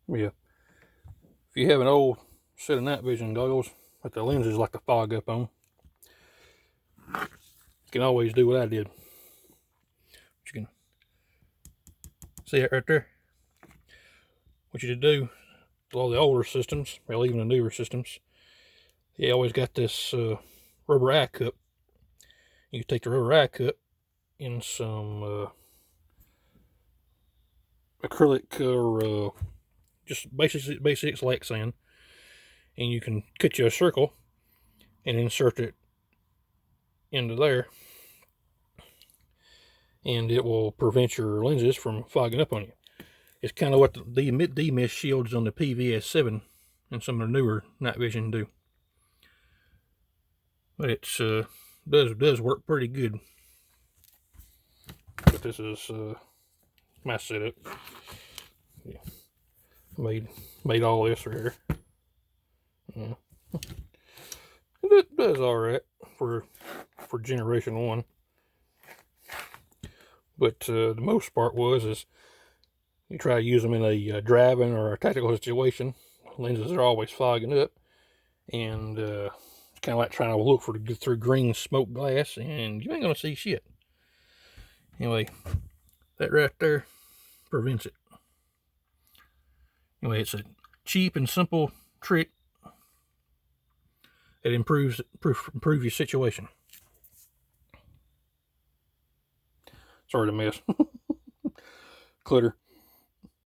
Yeah. If you have an old set of night vision goggles that the lenses like to fog up on, you can always do what I did. You can see it right there. What you do, a lot of the older systems, well, even the newer systems, they always got this rubber eye cup. You take the rubber eye cup in some acrylic or just basics Lexan, and you can cut you a circle and insert it into there, and it will prevent your lenses from fogging up on you. It's kind of what the Demist Shields on the PVS7 and some of the newer night vision do. But it's does work pretty good. But this is my setup. Yeah. Made all this right here. Yeah. It does all right for generation 1. But the most part is you try to use them in a driving or a tactical situation. Lenses are always fogging up, and it's kind of like trying to look through green smoke glass, and you ain't gonna see shit. Anyway, that right there prevents it. Anyway, it's a cheap and simple trick that improves your situation. Sorry to mess. Clutter.